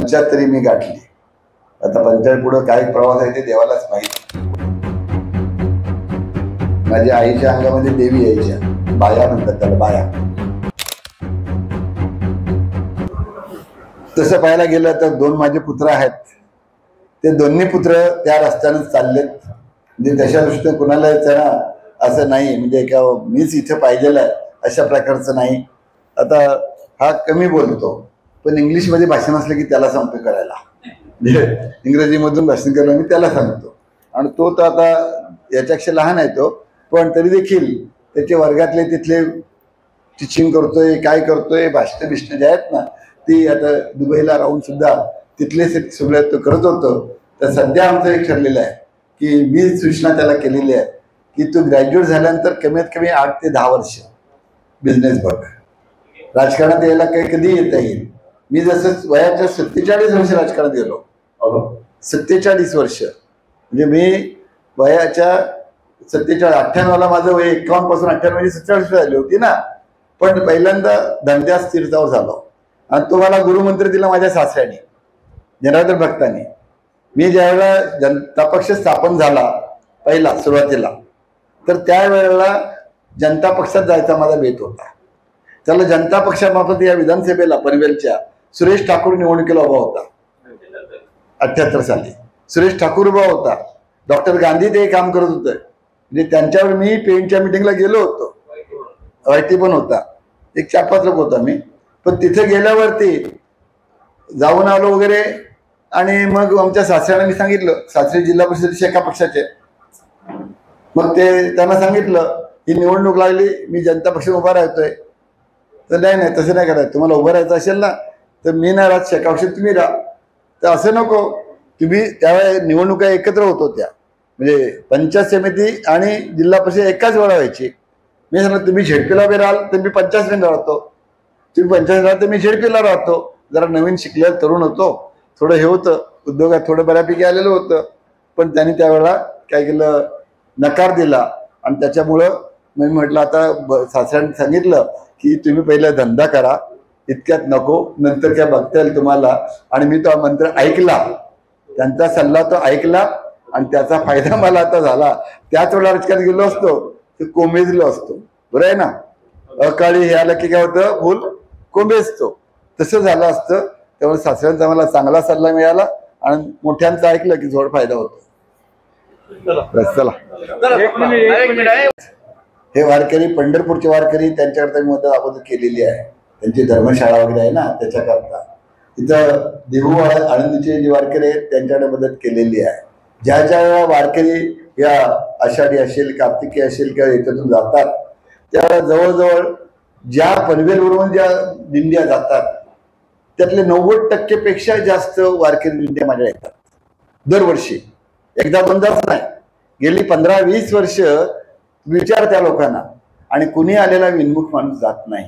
75 मी गाठली. आता 75 पुढे काय प्रवास आहे ते देवालाच माहिती. माझ्या आईच्या अंगामध्ये देवी यायच्या, बाया म्हणतात त्याला, बाया. तसं पाहायला गेलं तर 2 माझे पुत्र आहेत. ते दोन्ही पुत्र त्या रस्त्याने चाललेत. म्हणजे तशा दृष्टीने कुणाला असं नाही म्हणजे का मीच इथं पाहिजेलं आहे अशा प्रकारचं नाही. आता हा कमी बोलतो पण इंग्लिशमध्ये भाषण असलं की त्याला सांगतो करायला, म्हणजे इंग्रजीमधून भाषण करायला मी त्याला सांगतो. आणि तो तर आता याच्यापेक्षा लहान आहे तो, पण तरी देखील त्याचे वर्गातले तिथले टीचिंग करतोय, काय करतोय, भाषण बिष्ण जे आहेत ना ती आता दुबईला राहून सुद्धा तिथले सगळं तो करत होतो. तर सध्या आमचं एक ठरलेलं आहे की मी सूचना त्याला केलेली आहे की तू ग्रॅज्युएट झाल्यानंतर कमीत कमी 8 ते 10 वर्ष बिझनेस बघ. राजकारणात यायला काही कधी येता येईल. मी जसं वयाच्या 47 वर्ष राजकारणात गेलो, 47 वर्ष, म्हणजे मी वयाच्या 98ला माझं वय 51 पासून 98 म्हणजे 47 झाली होती ना. पण पहिल्यांदा धंद्यात स्थिरतावर झालो आणि तो मला गुरुमंत्र दिला माझ्या सासऱ्याने, जनार्दन भक्तांनी. मी ज्यावेळेला जनता पक्ष स्थापन झाला पहिला सुरुवातीला, तर त्यावेळेला जनता पक्षात जायचा माझा बेत होता. त्याला जनता पक्षामार्फत या विधानसभेला पनवेलच्या सुरेश ठाकूर निवडणुकीला उभा होता. 78 साली सुरेश ठाकूर उभा होता. डॉक्टर गांधी ते काम करत होते. म्हणजे त्यांच्यावर मी पेनच्या मिटिंगला गेलो होतो. वायटी पण होता, एक 4-5 लोक होता मी. पण तिथे गेल्यावरती जाऊन आलो वगैरे आणि मग आमच्या सासऱ्याला मी सांगितलं, सासरे जिल्हा परिषदेचे एका पक्षाचे. मग ते त्यांना सांगितलं ही निवडणूक लागली, मी जनता पक्षात उभा राहतोय. तर नाही तसं नाही करायचं, तुम्हाला उभं राहायचं असेल ना तर मी नाही राहत, शेका पक्षात तुम्ही राहा. तर असं नको, तुम्ही त्यावेळेस निवडणुका एकत्र होत होत्या, म्हणजे पंचायत समिती आणि जिल्हा परिषद एकाच वेळा व्हायची. मी सांगितलं तुम्ही झेडपीला उभे राहाल तर मी पंचायत राहतो, तुम्ही पंचायत राहाल तर मी झेडपीला राहतो. जरा नवीन शिकलेलं तरुण होतो, थोडं हे होतं, उद्योगात थोडं बऱ्यापैकी आलेलं होतं. पण त्यांनी त्यावेळेला काय केलं, नकार दिला. आणि त्याच्यामुळं मी म्हटलं आता सासऱ्यांनी सांगितलं की तुम्ही पहिला धंदा करा, इतक्यात नको, नंतर काय बघता येईल तुम्हाला. आणि मी तो मंत्र ऐकला, त्यांचा सल्ला तो ऐकला आणि त्याचा फायदा मला आता झाला. त्याच वेळेला राजकारणात गेलो असतो तर कोंबेजलो असतो, बरं आहे ना. अकाळी हे आलं की काय होतं, फुल कोंबेजतो, तसं झालं असतं. त्यामुळे सासऱ्यांचा मला चांगला सल्ला मिळाला आणि मोठ्यांचं ऐकलं की थोडा फायदा होतो. चला हे वारकरी पंढरपूरचे वारकरी, त्यांच्याकरता मी मदत अगोदर केलेली आहे. त्यांची धर्मशाळा वगैरे आहे ना त्याच्याकरता. इथं देहू आळंदीचे जे वारकरी आहेत त्यांच्याकडे मदत केलेली आहे. ज्या ज्या वारकरी या आषाढी असेल, कार्तिकी असेल किंवा याच्यातून जातात त्या जवळजवळ ज्या पनवेलवरून ज्या दिंड्या जातात त्यातले 90% पेक्षा जास्त वारकरी दिंड्या माझ्या येतात दरवर्षी. एकदा दोनदाच नाही, गेली 15-20 वर्ष विचार त्या लोकांना. आणि कुणी आलेला विनमुख माणूस जात नाही.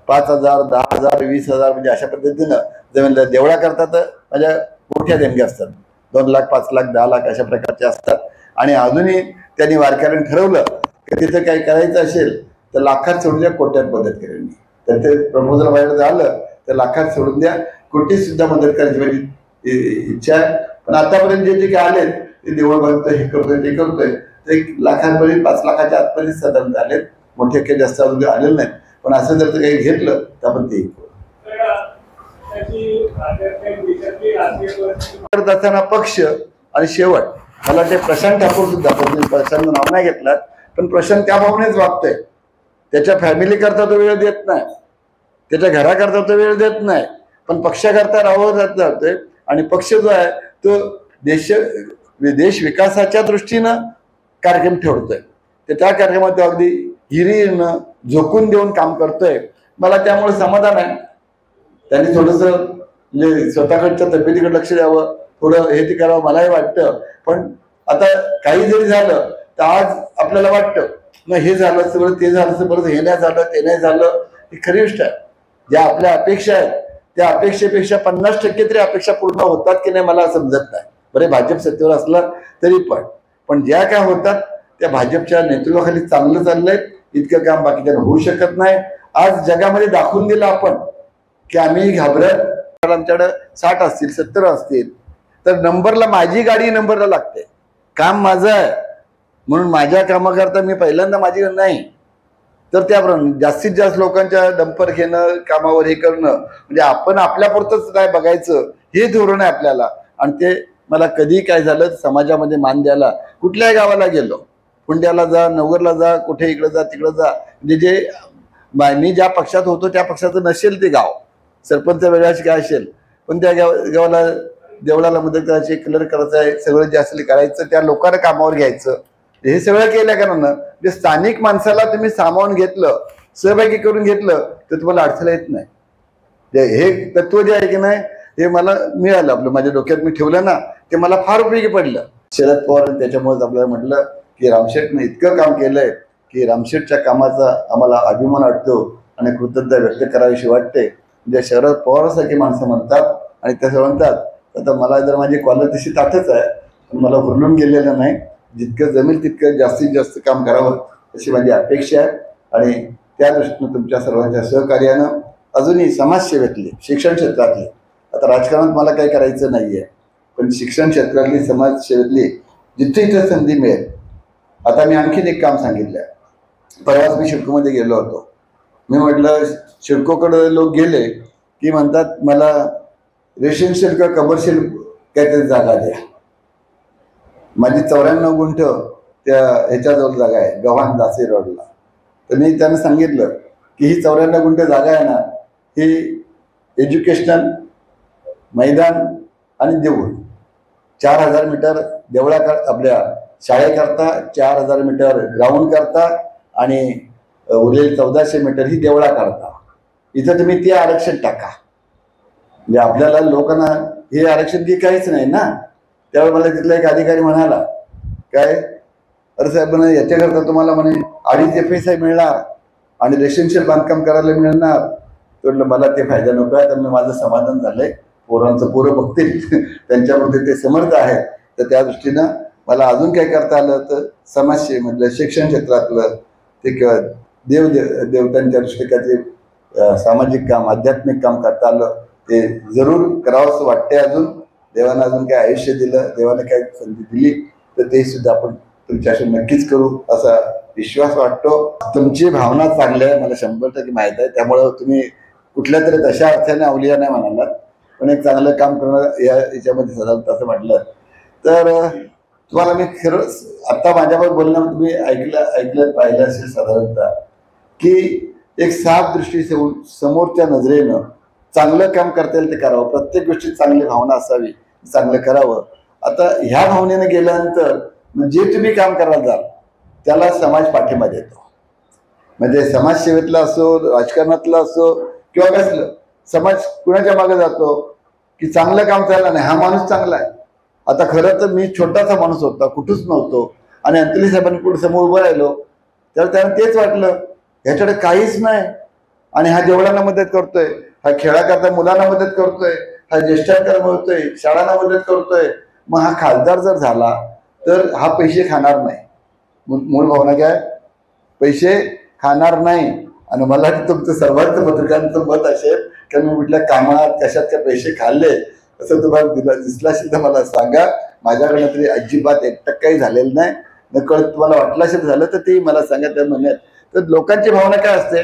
5,000, 10,000, 20,000 म्हणजे अशा पद्धतीनं जमेल देवळा करतात. माझ्या मोठ्या देणग्या असतात, 2 लाख, 5 लाख, 10 लाख अशा प्रकारचे असतात. आणि अजूनही त्यांनी वारकऱ्यांनी ठरवलं की तिथं काही करायचं असेल तर लाखात सोडून द्या, कोट्यात मदत करेल मी. तर ते प्रपोजल बाहेर झालं तर लाखात सोडून द्या, कोटीत सुद्धा मदत करायची माझी इच्छा आहे. पण आतापर्यंत जे काय आलेत ते देवळ बांधतोय, हे करतोय, ते करतोय, ते 1 लाखापर्यंत 5 लाखाच्या आतपर्यंत साधारण आलेत. मोठे काही जास्त अजून आलेलं नाहीत. पण असं जर काही घेतलं तर आपण ते करत असताना पक्ष आणि शेवट मला ते प्रशांत ठाकूर सुद्धा, प्रशांत नाव नाही घेतलं पण प्रशांत त्या भावनेच वागतोय. त्याच्या फॅमिली करता तो वेळ देत नाही, त्याच्या घराकरता तो वेळ देत नाही, पण पक्षाकरता राहावं जातोय. आणि पक्ष जो आहे तो देश विकासाच्या दृष्टीनं कार्यक्रम ठेवतोय. तर त्या कार्यक्रमात तो अगदी हिरीनं झोकून देऊन काम करतोय. मला त्यामुळे समाधान आहे. त्यांनी थोडंसं म्हणजे स्वतःकडच्या तब्येतीकडे लक्ष द्यावं, थोडं हे ते करावं मलाही वाटतं. पण आता काही जरी झालं तर आज आपल्याला वाटतं मग हे झालं सगळं, ते झालं परत हे नाही झालं, ते नाही झालं. ही खरी गोष्ट आहे. ज्या आपल्या अपेक्षा आहेत त्या अपेक्षेपेक्षा 50% तरी अपेक्षा पूर्ण होतात की नाही मला समजत नाही. बरे भाजप सत्तेवर असला तरी पण ज्या काय होतात त्या भाजपच्या नेतृत्वाखाली चांगलं चाललंय. इतकं काम बाकीच्या होऊ शकत नाही. आज जगामध्ये दाखवून दिलं आपण की आम्ही घाबरत आमच्याकडे 60 असतील 70 असतील, तर नंबरला माझी गाडी नंबरला लागते. काम माझं आहे म्हणून माझ्या कामाकरता मी पहिल्यांदा माझी नाही, तर त्याप्रमाणे जास्तीत जास्त लोकांच्या डंपर घेणं, कामावर हे करणं, म्हणजे आपण आपल्यापुरतंच काय बघायचं हे धोरण आहे आपल्याला. आणि ते मला कधी काय झालं समाजामध्ये मान द्यायला, कुठल्याही गावाला गेलो, पुंड्याला जा, नवरला जा, कुठे इकडं जा तिकडं जा, म्हणजे जे मी ज्या पक्षात होतो त्या पक्षाचं नसेल ते गाव, सरपंच वेगळ्याची काय असेल, पण त्या गावाला देवळाला मदत करायची, कलर करायचं आहे, सगळं जे असेल करायचं, त्या लोकांना कामावर घ्यायचं, हे सगळं केल्या कारण जे स्थानिक माणसाला तुम्ही सामावून घेतलं, सहभागी करून घेतलं, तर तुम्हाला अडथळा येत नाही. हे तत्व जे आहे की नाही हे मला मिळालं, आपलं माझ्या डोक्यात मी ठेवलं ना, ते मला फार उपयोगी पडलं. शरद पवार त्याच्यामुळेच आपल्याला म्हटलं की रामशेठने इतकं काम केलंय की रामशेठच्या कामाचा आम्हाला अभिमान वाटतो आणि कृतज्ञता व्यक्त करावीशी वाटते. म्हणजे शरद पवारसारखी माणसं म्हणतात आणि तसं म्हणतात. आता मला जर माझी कॉलर तशी ताटच आहे, पण मला हुरलून गेलेलं नाही. जितकं जमेल तितकं जास्तीत जास्त काम करावं अशी माझी अपेक्षा आहे. आणि त्या दृष्टीनं तुमच्या सर्वांच्या सहकार्यानं अजूनही समाजसेवेतली, शिक्षण क्षेत्रातली, आता राजकारणात मला काही करायचं नाहीये, पण शिक्षण क्षेत्रातली, समाजसेवेतली जिथे इथे संधी मिळेल. आता मी आणखीन एक काम सांगितलं. परवाच मी शिडकोमध्ये गेलो होतो. मी म्हटलं शिडकोकडे लोक गेले की म्हणतात मला रेसिडेन्शियल किंवा कमर्शियल काहीतरी जागा द्या. माझी 94 गुंठ त्या ह्याच्याजवळ जागा आहे, गव्हाण दासे रोडला. तर मी त्यांना सांगितलं की ही 94 गुंठ जागा आहे ना, ही एज्युकेशनल मैदान आणि देऊळ 4000 मीटर आपल्या शाळेकरता, 4000 मीटर ग्राउंड करता आणि उरलेली 1400 मीटर ही देवळा करता. इथं तुम्ही ते आरक्षण टाका. म्हणजे आपल्याला लोकांना हे आरक्षण की काहीच नाही ना. त्यावेळी मला तिथला एक अधिकारी म्हणाला काय, अरे साहेब म्हणे याच्याकरता तुम्हाला म्हणे 2.5 FSI मिळणार आणि रेसिडेन्शियल बांधकाम करायला मिळणार. म्हटलं मला ते फायदा नको आहे, तर माझं समाधान झालंय. पोरांचं पोरं बघतील, त्यांच्यामध्ये ते समर्थ आहेत. तर त्या दृष्टीनं मला अजून काय करता आलं तर समाजसेवेमधलं, शिक्षण क्षेत्रातलं, ते देवतांच्या दृष्टिकोनाचे सामाजिक काम, आध्यात्मिक काम करता आलं, ते जरूर करावं असं वाटतंय. अजून देवानं अजून काय आयुष्य दिलं, देवाने काय संधी दिली, तर ते सुद्धा आपण तुमच्याशी नक्कीच करू असा विश्वास वाटतो. तुमची भावना चांगली आहे मला 100% माहीत आहे. त्यामुळं तुम्ही कुठल्या तरी तशा अर्थाने अवलिया नाही म्हणालात, पण एक चांगलं काम करणं याच्यामध्ये साधारणतः असं म्हटलं तर तुम्हाला मी खरंच आता माझ्याबरोबर बोलणं तुम्ही ऐकलं पाहिलं असेल साधारणतः की एक साफ दृष्टी समोरच्या नजरेनं चांगलं काम करता येईल ते करावं. प्रत्येक गोष्टीत चांगली भावना असावी, चांगलं करावं. आता ह्या भावनेनं गेल्यानंतर जे तुम्ही काम करायला जाल त्याला समाज पाठिंबा देतो. म्हणजे समाजसेवेतला असो, राजकारणातला असो किंवा कसलं, समाज कुणाच्या मागे जातो की चांगलं काम चाललं नाही, हा माणूस चांगला आहे. आता खरं तर मी छोटासा माणूस होता, कुठंच नव्हतो, आणि अंतली साहेबांनी पुढे समोर उभं राहिलो तर त्यांना तेच वाटलं ह्याच्याकडे काहीच नाही आणि हा जेवढ्यांना मदत करतोय, हा खेळाकरता मुलांना मदत करतोय, हा ज्येष्ठांकरता करतोय, शाळांना मदत करतोय, मग हा खासदार जर झाला तर हा पैसे खाणार नाही. मूळ भावना काय, पैसे खाणार नाही. आणि मला तुमचं सर्वांचं पत्रकारांचं मत असेल की मी कुठल्या कामात कशात काय पैसे खाल्ले असं तुम्हाला दिसलं असेल तर मला सांगा. माझ्याकडनं तरी अजिबात 1% झालेलं नाही. नकळत तुम्हाला वाटलं असेल झालं तर ते मला सांगा. त्या म्हणण्यात तर लोकांची भावना काय असते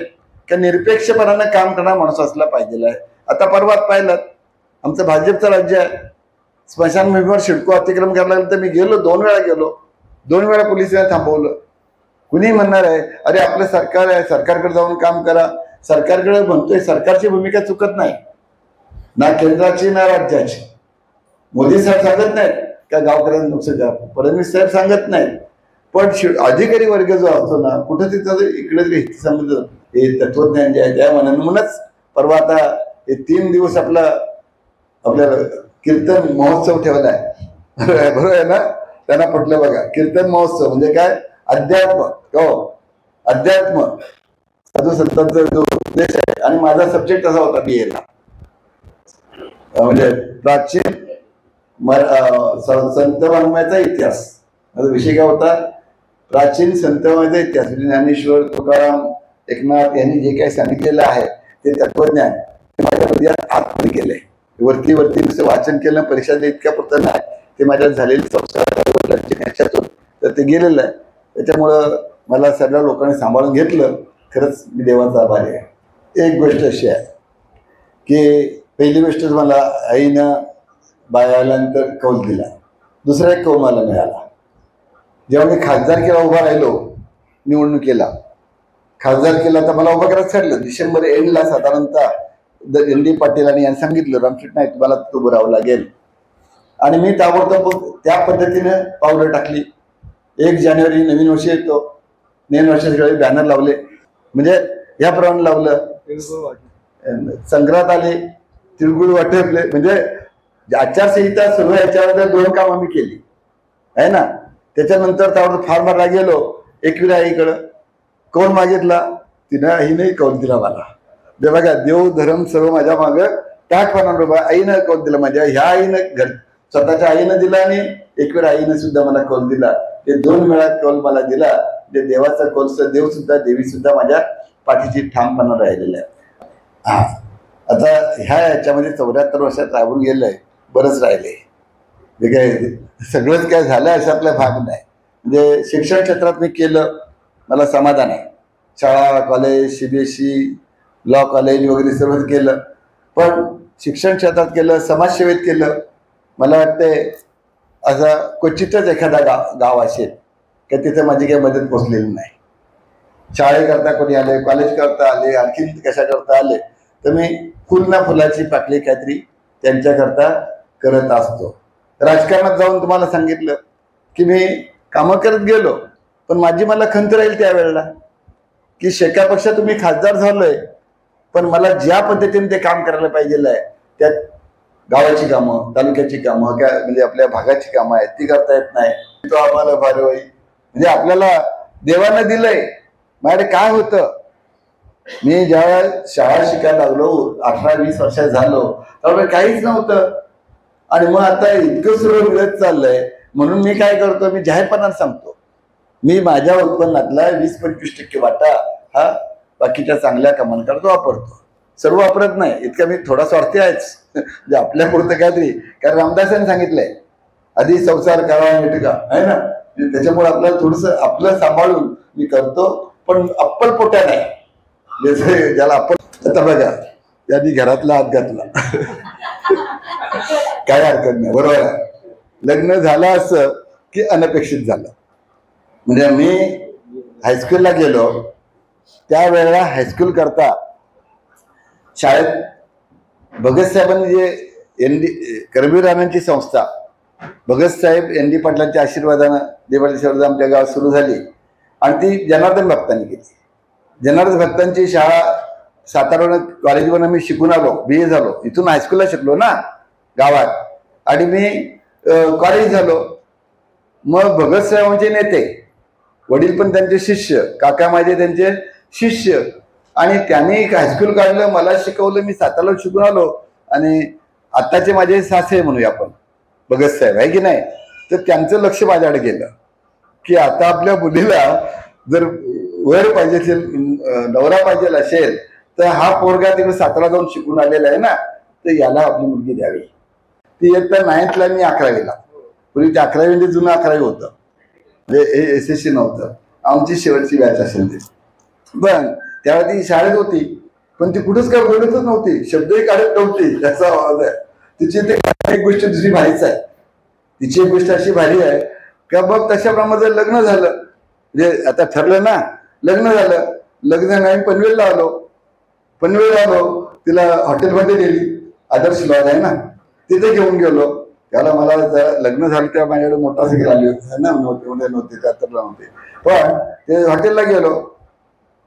की निरपेक्षपणानं काम करणारा माणूस असला पाहिजे आहे. आता परवात पाहिलं आमचं भाजपचं राज्य आहे, स्मशानभूमीवर शिडको अतिक्रम करायला लागलं तर मी गेलो, 2 वेळा गेलो, 2 वेळा पोलिसांनी थांबवलं. कुणी म्हणणार आहे अरे आपलं सरकार आहे, सरकारकडे जाऊन काम करा. सरकारकडे म्हणतोय, सरकारची भूमिका चुकत नाही ना, केंद्राची ना राज्याची. मोदी साहेब सांगत नाहीत का गावकऱ्यांना नुकसान करा, फडणवीस साहेब सांगत नाहीत, पण अधिकारी वर्ग जो असतो ना कुठं तिथं इकडे समज हे तत्वज्ञान जे आहे त्या म्हणूनच परवा आता हे 3 दिवस आपल्याला कीर्तन महोत्सव ठेवलाय. बरोबर आहे ना, त्यांना पटलं बघा. कीर्तन महोत्सव म्हणजे काय, अध्यात्म. हो, अध्यात्म साधू संतांचा जो उद्देश आहे. आणि माझा सब्जेक्ट असा होता BA ला, म्हणजे प्राचीन संत वाङ्मयाचा इतिहास. माझा विषय काय होता, प्राचीन संत वाङ्मयाचा इतिहास. म्हणजे ज्ञानेश्वर, तुकाराम, एकनाथ यांनी जे काही सांगितलेलं आहे ते तत्वज्ञान माझ्या हृदयात आतमध्ये केलंय. वरती वरती नुसतं वाचन केलं परीक्षा इतक्या पुरतं नाही, ते माझ्यात झालेले संस्कार तर ते गेलेलं आहे. त्याच्यामुळं मला सगळ्या लोकांनी सांभाळून घेतलं. खरंच मी देवाचा आभारी आहे. एक गोष्ट अशी आहे की पहिली गोष्ट मला आईनं बाळाल्यानंतर कौल दिला. दुसरा एक कौल मला मिळाला जेव्हा मी खासदारकीला उभा राहिलो. निवडणुकीला खासदारकीला तर मला उभं करायचं ठरलं. डिसेंबर एंडला साधारणतः एन.डी. पाटील आणि यांनी सांगितलं रामकृष्ण नाही तुम्हाला उभं राहावं लागेल. आणि मी ताबडतोब त्या पद्धतीने पावलं टाकली. 1 जानेवारी नवीन वर्ष येतो. नवीन वर्षाच्या वेळी बॅनर लावले, म्हणजे याप्रमाणे लावलं. संक्रांत आले, तिळगुळ वाटपले, म्हणजे आचारसंहिता सुरू व्हायच्या 2 कामं मी केली आहे ना. त्याच्यानंतर त्यावर फार्मरला गेलो. एकविरा आईकडं कौल मागितला, हिने कौल दिला मला. ते बघा देव धर्म सर्व माझ्या मागं टाकपणा बाबा. आईनं कौल दिला, माझ्या ह्या आईनं स्वतःच्या आईनं दिला आणि एकविरा आईनं सुद्धा मला कौल दिला. ते 2 वेळा कौल मला दिला. ते देवाचा कौल, देव सुद्धा देवी सुद्धा माझ्या पाठीची ठामपणा राहिलेला आहे. हा आता याच्यामध्ये 74 वर्षात राबून गेलंय, बरंच राहिले. जे काय सगळंच काय झालं अशातला भाग नाही. म्हणजे शिक्षण क्षेत्रात मी केलं, मला समाधान आहे. शाळा कॉलेज CBSE लॉ कॉलेज वगैरे सर्वच केलं. पण शिक्षण क्षेत्रात केलं, समाजसेवेत केलं. मला वाटतंय असं क्वचितच एखादा गाव असेल की तिथे माझी काही मदत पोचलेली नाही. शाळेकरता कोणी आले, कॉलेज करता आले, आणखी कशा करता आले तर मी फुल ना फुलाची पाकळी काहीतरी त्यांच्याकरता करत असतो. राजकारणात जाऊन तुम्हाला सांगितलं की मी कामं करत गेलो, पण माझी मला खंत राहील त्यावेळेला की शेका पक्षा तुम्ही खासदार झालोय, पण मला ज्या पद्धतीने ते काम करायला पाहिजे आहे त्यात गावाची कामं, तालुक्याची कामं, काय म्हणजे आपल्या भागाची कामं आहेत ती करता येत नाही. तो आम्हाला फार होई म्हणजे आपल्याला देवानं दिलंय. माझ्याकडे काय होतं, मी ज्या शाळा शिकायला लागलो 18-20 वर्षात झालो त्यावेळेला काहीच नव्हतं. आणि मग आता इतकं सर्व मिळत चाललंय. म्हणून मी काय करतो, मी जाहीरपणाने सांगतो, मी माझ्या उत्पन्नातला 20-25% वाटा हा बाकीच्या चांगल्या कामांकरता वापरतो. सर्व वापरत नाही, इतका मी थोडा स्वार्थी आहेच. म्हणजे आपल्या पुरतं काहीतरी, कारण रामदासांनी सांगितलंय आधी संसार करावा नीट का आहे ना. त्याच्यामुळे आपल्याला थोडस आपलं सांभाळून मी करतो, पण अप्पल पोट्या नाही. जसे ज्याला अप्पल, आता बघा त्यांनी घरातला हात घातला काय हरकत नाही, बरोबर आहे. लग्न झालं असं की अनपेक्षित झालं. म्हणजे मी हायस्कूलला गेलो त्यावेळेला हायस्कूल करता शाळेत भगत साहेबांनी जे करमवीर राणांची संस्था भगतसाहेब ND पाटलांच्या आशीर्वादानं देवाची आमच्या गावात सुरू झाली आणि ती जनार्दन भक्तांनी केली. जनार्दन भक्तांची शाळा सातारा कॉलेजवरून मी शिकून आलो, BA झालो. इथून हायस्कूलला शिकलो ना गावात, आणि मी कॉलेज झालो. मग भगतसाहेबांचे नेते वडील पण त्यांचे शिष्य, काका माझे त्यांचे शिष्य, आणि त्यांनी एक हायस्कूल काढलं, मला शिकवलं, मी साताराला शिकून आलो. आणि आत्ताचे माझे सासरे म्हणूया आपण भगतसाहेब आहे की नाही, तर त्यांचं लक्ष माझ्याकडे गेलं की आता आपल्या मुलीला जर वर पाहिजे असेल, नवरा पाहिजे असेल, तर हा पोरगा तिकडे सातारा जाऊन शिकून आलेला आहे ना, तर याला आपली मुलगी द्यावी. ती एक तर 9thला मी 11वीला, पूर्वी ते 11वी म्हणजे जुनं 11वी होतं, म्हणजे SSC नव्हतं. आमची शेवटची बॅच असेल ती. पण त्यावेळी ती शाळेत होती, पण ती कुठंच काय बोलतच नव्हती, शब्दही काढत नव्हती, त्याचा आवाज आहे. तिची ते एक गोष्ट दुसरी भारीच आहे. तिची एक गोष्ट अशी भारी आहे का बघ, तशाप्रमाणे लग्न झालं, म्हणजे आता ठरलं ना, लग्न झालं. लग्न आम्ही पनवेलला आलो. पनवेलला आलो, तिला हॉटेलमध्ये गेली, आदर्श लॉज आहे ना, तिथे घेऊन गेलो. त्याला मला लग्न झालं तेव्हा माझ्याकडे मोटरसायकल आली होती ना, नव्हती त्यातला नव्हती. पण ते हॉटेलला गेलो,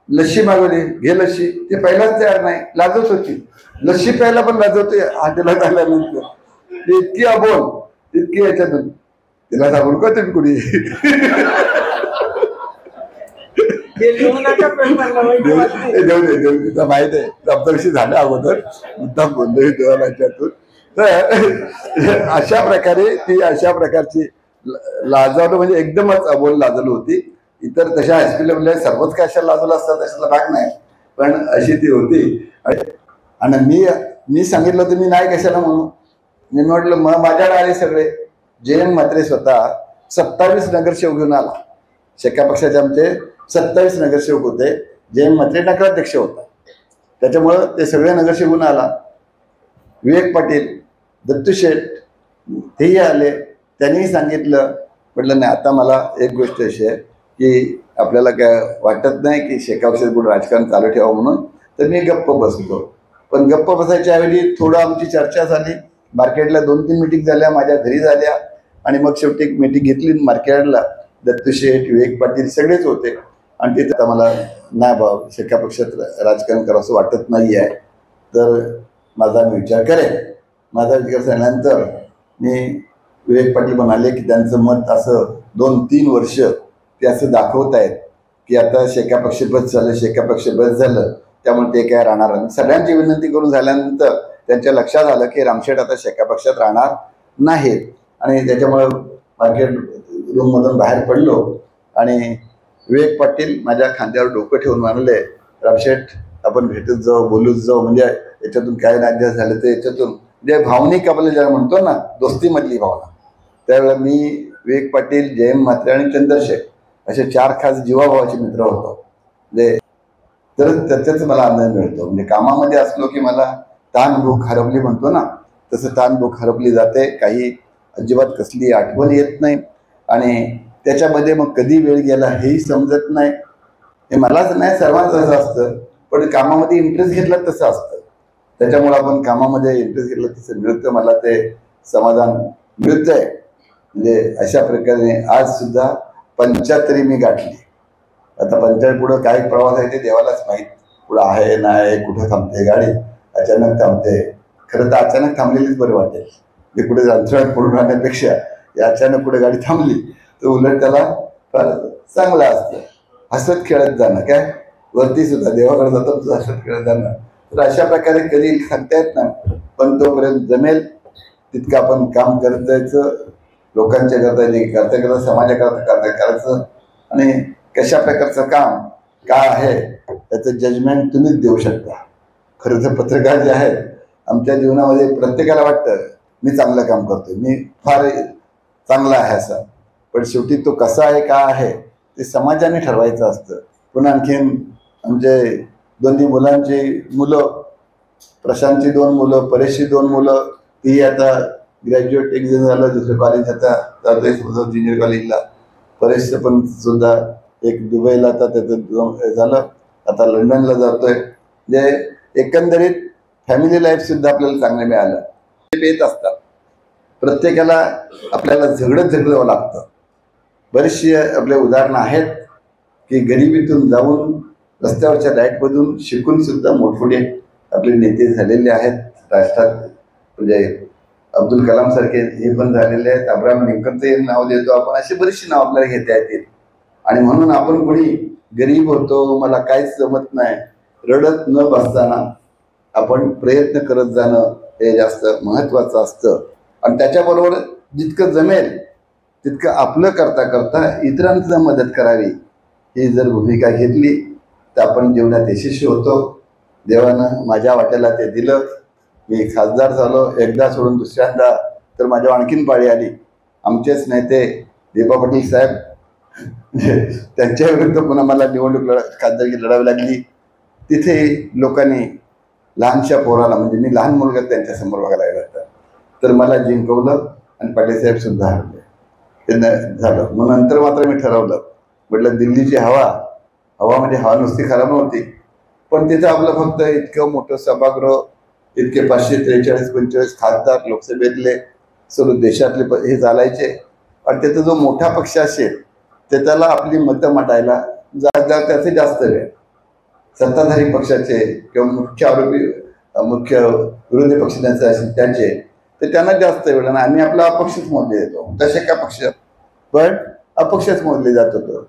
लस्सी मागवली, घे लस्सी. ते पहिलाच तयार नाही, लाजत होती. लस्सी प्यायला पण लाजवते हॉटेलला आल्यानंतर. इतकी अबोल, इतकी याच्यातून तिला सांगून का तुम्ही कुणी माहित आहे आमचा विषय झाला अगोदर, मुद्दाम बोललो देवाला याच्यातून. तर अशा प्रकारे ती अशा प्रकारची लाजवलं, म्हणजे एकदमच अबोल लाजवली होती. इतर तशा हायस्कूलला म्हणजे सर्वच काय अशा लाजवलं असतात, तशाला भाग नाही, पण अशी ती होती. आणि मी मी सांगितलं होतं मी नाही कशाला म्हणून. मी म्हटलं मग माझ्याकडे आले सगळे. जयंत म्हात्रे स्वतः 27 नगरसेवक घेऊन आला. शेका पक्षाचे आमचे 27 नगरसेवक होते. जयंत म्हात्रे नगराध्यक्ष होता. त्याच्यामुळं ते सगळे नगरसेवक घेऊन आला. विवेक पाटील, दत्तू शेठ तेही आले. त्यांनीही सांगितलं. म्हटलं नाही आता मला एक गोष्ट अशी आहे की आपल्याला काय वाटत नाही की शेका पक्षात कुठं राजकारण चालू ठेवा म्हणून. तर मी गप्प बसतो. पण गप्प बसायच्या ऐवजी थोडं आमची चर्चा झाली. मार्केटला 2-3 मीटिंग झाल्या, माझ्या घरी झाल्या. आणि मग शेवटी एक मीटिंग घेतली मार्केटला. दत्तू शेठ, विवेक पाटील सगळेच होते. आणि तिथे मला नाही भाऊ शेका पक्षात राजकारण करावं असं वाटत नाही आहे, तर माझा मी विचार करेन. माझा विचार झाल्यानंतर मी विवेक पाटील म्हणाले की त्यांचं मत असं 2-3 वर्ष ते असं दाखवत आहेत की आता शेका पक्ष बस झालं, शेका पक्ष बस झालं, त्यामुळे ते काय राहणार नाही. सगळ्यांची विनंती करून झाल्यानंतर त्यांच्या लक्षात आलं की रामशेठ आता शेका पक्षात राहणार नाहीत. आणि त्याच्यामुळं मार्केट रूममधून बाहेर पडलो आणि विवेक पाटील माझ्या खांद्यावर डोकं ठेवून म्हणाले, रामशेठ आपण भेटत जाऊ, बोलूच जाऊ, म्हणजे याच्यातून काय नाट्य झालं ते याच्यातून म्हणजे भावनिक आपल्याला ज्याला म्हणतो ना दोस्तीमधली भावना. त्यावेळेला मी, विवेक पाटील, जयंत म्हात्रे आणि चंद्रशेखर असे 4 खास जीवाभावाचे मित्र होतो. म्हणजे तर त्याच्याच मला आनंद मिळतो. म्हणजे कामामध्ये असलो की मला ताण भूक हरपली म्हणतो ना, तसं ताण भूक हरपली जाते. काही अजिबात कसली आठवण येत नाही आणि त्याच्यामध्ये मग कधी वेळ गेला हेही समजत नाही. हे मलाच नाही सर्वांचं असं असतं, पण कामामध्ये इंटरेस्ट घेतला तसं असतं. त्याच्यामुळे आपण कामामध्ये इंटरेस्ट घेतलं तसं मिळतं. मला ते समाधान मिळतंय. म्हणजे अशा प्रकारे आज सुद्धा 75 मी गाठली. आता 75 पुढं काय प्रवास आहे ते देवालाच माहीत. पुढं आहे नाही, कुठं थांबते गाडी, अचानक थांबते. खरं तर अचानक थांबलेलीच बरं वाटेल. ते कुठे अंतराळ पडून राहण्यापेक्षा अचानक कुठे गाडी थांबली तर उलट त्याला फार चांगलं असतं. हसत खेळत जाणं, काय वरती सुद्धा देवाकडे जातात हसत खेळत जाणं. तर अशा प्रकारे कधी सांगता येत नाही, पण तोपर्यंत जमेल तितकं आपण काम करत जायचं. लोकांच्या करता करता समाजाकरता करायचं. आणि कशा प्रकारचं काम काय आहे त्याचं जजमेंट तुम्हीच देऊ शकता. खरं तर पत्रकार जे आहेत आमच्या जीवनामध्ये प्रत्येकाला वाटतं मी चांगलं काम करतोय, मी फार चांगला आहे असं, पण शेवटी तो कसा आहे का आहे ते समाजाने ठरवायचं असतं. पुन्हा आणखीन आमचे दोन्ही मुलांची मुलं, प्रशांतची 2 मुलं, परेशची 2 मुलं, ती आता ग्रॅज्युएट एक जण झालं, दुसरं कॉलेज आता जातोय ज्युनियर कॉलेजला. परेशचं पण सुद्धा एक दुबईला आता त्याचं झालं, आता लंडनला जातोय. म्हणजे एकंदरीत फॅमिली लाईफ सुद्धा आपल्याला चांगलं मिळालं. येत असतात प्रत्येकाला आपल्याला झगडत जावं लागतं. बरीचशी आपले उदाहरणं आहेत की गरिबीतून जाऊन रस्त्यावरच्या लाईटमधून शिकून सुद्धा मोठमोठे आपले नेते झालेले आहेत राष्ट्रात. म्हणजे अब्दुल कलाम सारखे हे पण झालेले आहेत. अब्राहम लिंकनचं नाव देतो आपण, अशी बरीचशी नाव आपल्याला घेता येतील. आणि म्हणून आपण कोणी गरीब होतो, मला काहीच जमत नाही, रडत न बसताना आपण प्रयत्न करत जाणं हे जास्त महत्त्वाचं असतं. आणि त्याच्याबरोबर जितकं जमेल तितकं आपलं करता करता इतरांना मदत करावी ही जर भूमिका घेतली तर आपण जीवनात यशस्वी होतो. देवानं माझ्या वाट्याला ते दिलं. मी खासदार झालो एकदा सोडून, दुसऱ्यांदा तर माझ्या आणखीन पाळी आली. आमचेच नेते दीपा पाटील साहेब त्यांच्या विरुद्ध पुन्हा मला निवडणूक खासदारकी लढावी लागली. तिथे लोकांनी लहानशा पोराला, म्हणजे मी लहान मुलगा त्यांच्यासमोर बघायला गेला होता, तर मला जिंकवलं आणि पाटील साहेब सुद्धा हरले. त्यांना झालं. मग नंतर मात्र मी ठरवलं, म्हटलं दिल्लीची हवा म्हणजे हवा नुसती खराब नव्हती, पण तिथं आपलं फक्त इतकं मोठं सभागृह, इतके 543-45 खासदार लोकसभेतले सर्व देशातले हे चालायचे. आणि त्याचा जो मोठा पक्ष असेल ते त्याला आपली मतं मांडायला त्याचे जास्त वेळ, सत्ताधारी पक्षाचे किंवा मुख्य विरोधी पक्ष त्यांचे असेल त्याचे, तर त्यांना जास्त वेळ. आणि आम्ही आपला अपक्षच मोजले जातो. तसे का पक्ष पण अपक्षच मोजले जात होतं.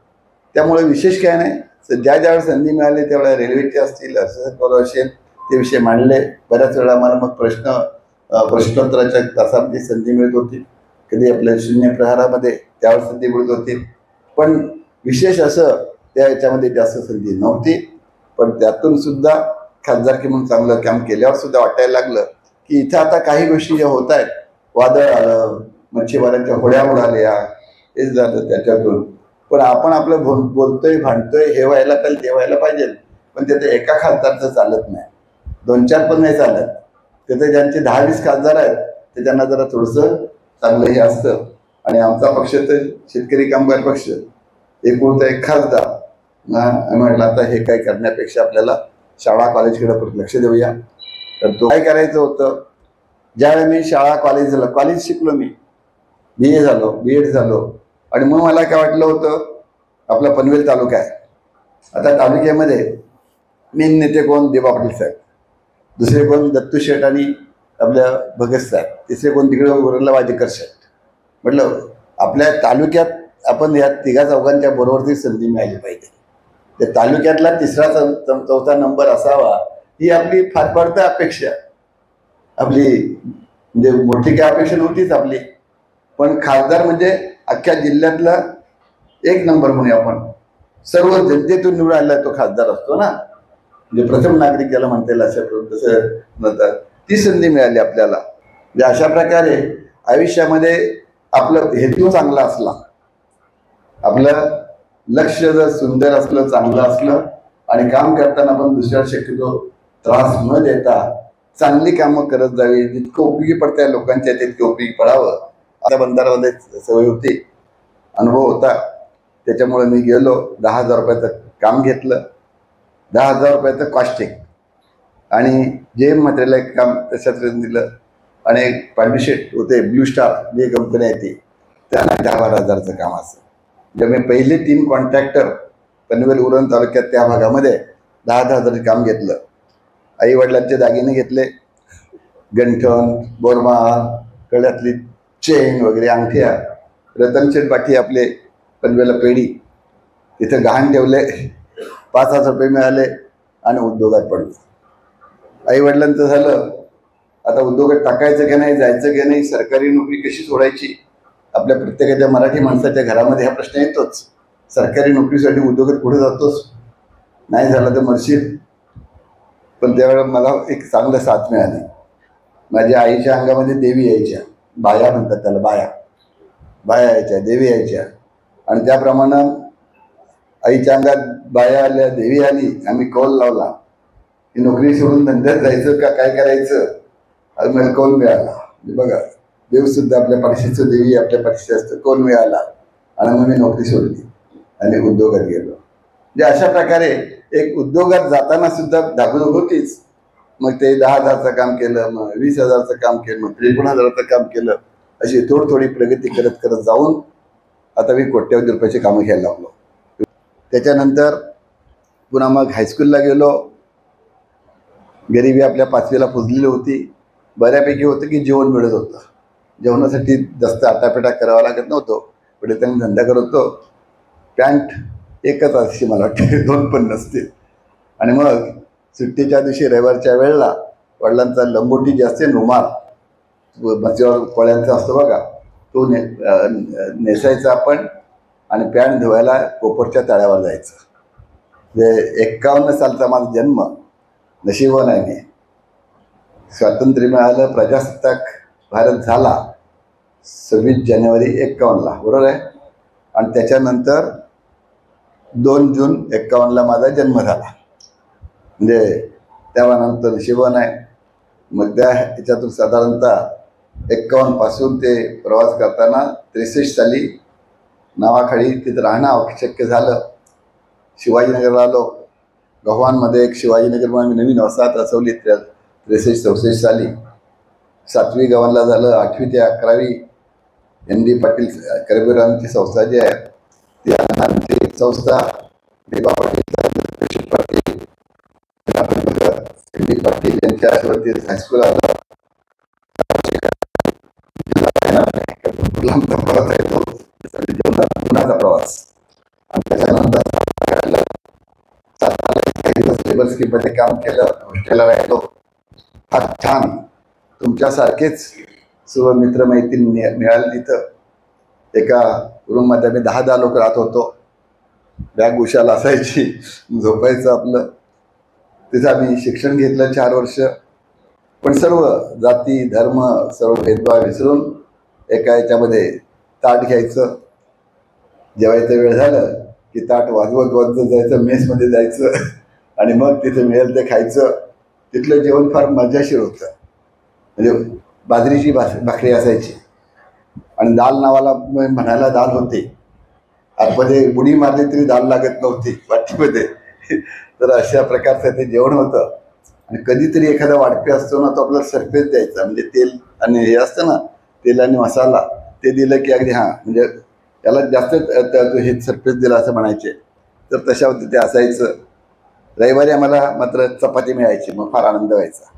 त्यामुळे विशेष काय नाही, ज्या ज्यावेळेस संधी मिळाली त्यावेळेला रेल्वेचे असतील, असं असेल ते विषय मांडले. बऱ्याच वेळा मला मग प्रश्नोत्तराच्या तासामध्ये संधी मिळत होती, कधी आपल्या शून्य प्रहारामध्ये त्यावर संधी मिळत होती. पण विशेष असं त्या याच्यामध्ये जास्त संधी नव्हती. पण त्यातून सुद्धा खासदारकी म्हणून चांगलं काम केल्यावर सुद्धा वाटायला लागलं की इथं आता काही गोष्टी ज्या होत आहेत, वादळ आलं, मच्छीमारांच्या होड्या उडाल्या, हेच झालं त्याच्यातून. पण आपण आपलं बोलतोय भांडतोय हे व्हायला पाहिजे, ते व्हायला पाहिजे. पण तिथे एका खासदारचं चालत नाही, 2-4 पण नाही चालत. तिथे ज्यांचे 10-20 खासदार आहेत ते त्यांना जरा थोडंसं चांगलं हे असतं. आणि आमचा पक्ष तर शेतकरी कामगार पक्ष, एकूण एक खासदार. म्हटलं आता हे काय करण्यापेक्षा आपल्याला शाळा कॉलेजकडे लक्ष देऊया. तर तो काय करायचं होतं, ज्यावेळी मी शाळा कॉलेज शिकलो, मी BA झालो, B.Ed झालो. आणि मग मला काय वाटलं होतं, आपला पनवेल तालुका आहे, आता तालुक्यामध्ये मेन नेते कोण, देबा पाटील साहेब, दुसरे कोण दत्तू शेठ आणि आपल्या भगत साहेब, तिसरे कोण तिकडे उरला वाजेकर शेठ. म्हटलं आपल्या तालुक्यात आपण या तिघा चौघांच्या बरोबरची संधी मिळाली पाहिजे. त्या तालुक्यातला 3रा-4था नंबर असावा ही आपली फार पडतं अपेक्षा. आपली म्हणजे मोठी काय अपेक्षा नव्हतीच आपली, पण खासदार म्हणजे अख्ख्या जिल्ह्यातला 1 नंबर म्हणूया आपण. सर्व जनतेतून निवडून आलेला तो खासदार असतो ना, म्हणजे प्रथम नागरिक ज्याला म्हणता येईल अशा तसं म्हणतात. ती संधी मिळाली आपल्याला. म्हणजे अशा प्रकारे आयुष्यामध्ये आपलं हेतू चांगला असला, आपलं लक्ष जर सुंदर असलं, चांगलं असलं आणि काम करताना आपण दुसऱ्या शक्यतो त्रास न देता चांगली कामं करत जावी, जितकं उपयोगी पडत्या लोकांच्या तितकं उपयोगी पडावं. आता बंधारामध्ये सवय होती, अनुभव होता, त्याच्यामुळे मी गेलो, 10,000 रुपयाचं काम घेतलं, 10,000 रुपयाचं कॉस्टिंग आणि जे मटेरियल काम तशाच दिलं. आणि एक पांडुशेट होते, ब्लू स्टार जे कंपनी आहे ती, त्यांना 10-12,000चं काम असं. म्हणजे मी पहिले 3 कॉन्ट्रॅक्टर पनवेल उरण तालुक्यात त्या भागामध्ये 10,000चं काम घेतलं. आई वडिलांचे दागिने घेतले, गंठण, बोरमाळ, गळ्यातली चेन वगैरे, अंगठ्या. रतनशेठ बाकी आपले पनवेलला पेढी, तिथं गहाण ठेवले, 5,000 रुपये मिळाले आणि उद्योगात पडलो. आई वडिलांचं झालं, आता उद्योगात टाकायचं की नाही, जायचं की नाही, सरकारी नोकरी कशी सोडायची. आपल्या प्रत्येकाच्या मराठी माणसाच्या घरामध्ये हा प्रश्न येतोच. सरकारी नोकरीसाठी उद्योगात पुढे जातोच, नाही झालं तर मरशील. पण त्यावेळेला मला एक चांगलं साथ मिळाली. माझ्या आईच्या अंगामध्ये देवी यायच्या, बाया म्हणतात त्याला, बाया यायच्या, देवी यायच्या. आणि त्याप्रमाणे आईच्या अंगात बाया आल्या, देवी आली, आम्ही कौल लावला की नोकरी सोडून धंद्यात जायचं का काय करायचं. आज मला कौल मिळाला. बघा, देवसुद्धा आपल्या पाठीचं, देवी आपल्या पाठीशी असतं. कौल मिळाला आणि मग मी नोकरी सोडली आणि उद्योगात गेलो. म्हणजे अशा प्रकारे एक उद्योगात जाताना सुद्धा धाकधूक होतीच. मग ते 10,000चं काम केलं, मग 20,000चं काम केलं, मग 53,000चं काम केलं. अशी थोडी प्रगती करत करत जाऊन आता मी कोट्यवधी रुपयाची कामं घ्यायला लागलो. त्याच्यानंतर पुन्हा मग हायस्कूलला गेलो. गरिबी आपल्या 5वीला पुजलेली होती, बऱ्यापैकी होतं की जेवण मिळत होतं. जेवणासाठी जास्त आटापिटा करावा लागत नव्हतो. पुढे त्यांनी धंदा करत होतो. पॅन्ट एकच अशी मला वाटते, 2 पण नसते. आणि मग सुट्टीच्या दिवशी रविवारच्या वेळेला वडिलांचा लंगोटी जे असते, रुमाल मच्छीवर कोळ्यांचा असतो बघा, तो नेसायचा आपण आणि पॅन्ट धुवायला कोपरच्या तळ्यावर जायचं. म्हणजे 51 सालचा माझा जन्म नशिबवान आहे मी. स्वातंत्र्य मिळालं, प्रजासत्ताक भारत झाला 26 जानेवारी 51ला, बरोबर आहे. आणि त्याच्यानंतर 2 जून 51ला माझा जन्म झाला. म्हणजे त्यानंतर नशिबवान आहे. मग त्या ह्याच्यातून साधारणतः 51 पासून ते प्रवास करताना 63 साली नावाखाली तिथं राहणं आवश्यक झालं. शिवाजीनगरला आलो. गव्हाणमध्ये एक शिवाजीनगरमध्ये नवीन वसाहत बसवली 63-64 साली. 7वी गव्हाणला झालं. 8वी ते 11वी ND पाटील करबीरांची संस्था जी आहे ती आमची संस्था, देबा पाटील, पाटील, ND पाटील यांच्या आशीर्वादी हायस्कूल आलं. पुण्याचा प्रवास आणि त्याच्यानंतर लेबर स्कीममध्ये काम केलं, हॉस्टेलला राहिलो. फार छान. तुमच्यासारखेच सर्व मित्रमैत्रीण मिळाले तिथं. एका रूममध्ये आम्ही 10 लोक राहत होतो. बॅग उशाला असायची, झोपायचं आपलं. तिथं आम्ही शिक्षण घेतलं 4 वर्ष. पण सर्व जाती धर्म सर्व भेदभाव विसरून एका याच्यामध्ये ताट घ्यायचं, जेवायचं वेळ झालं की ताट वाजवत वाजवत जायचं, मेसमध्ये जायचं आणि मग तिथे मिळेल ते खायचं. तिथलं जेवण फार मजेशीर होतं. म्हणजे बाजरीची भाकरी असायची आणि दाल नावाला म्हणायला दाल होती. आतमध्ये बुडी मारली तरी दाल लागत नव्हती वाटीमध्ये. तर अशा प्रकारचं ते जेवण होतं. आणि कधीतरी एखादा वाढपी असतो ना, तो आपल्याला सरफेस द्यायचा, म्हणजे तेल आणि हे असतं ना, तेल आणि मसाला ते दिलं की अगदी हां, म्हणजे त्याला जास्त हे सरफेस दिला असं म्हणायचे. तर तशा ते असायचं. रविवारी आम्हाला मात्र चपाती मिळायची, मग फार आनंद व्हायचा.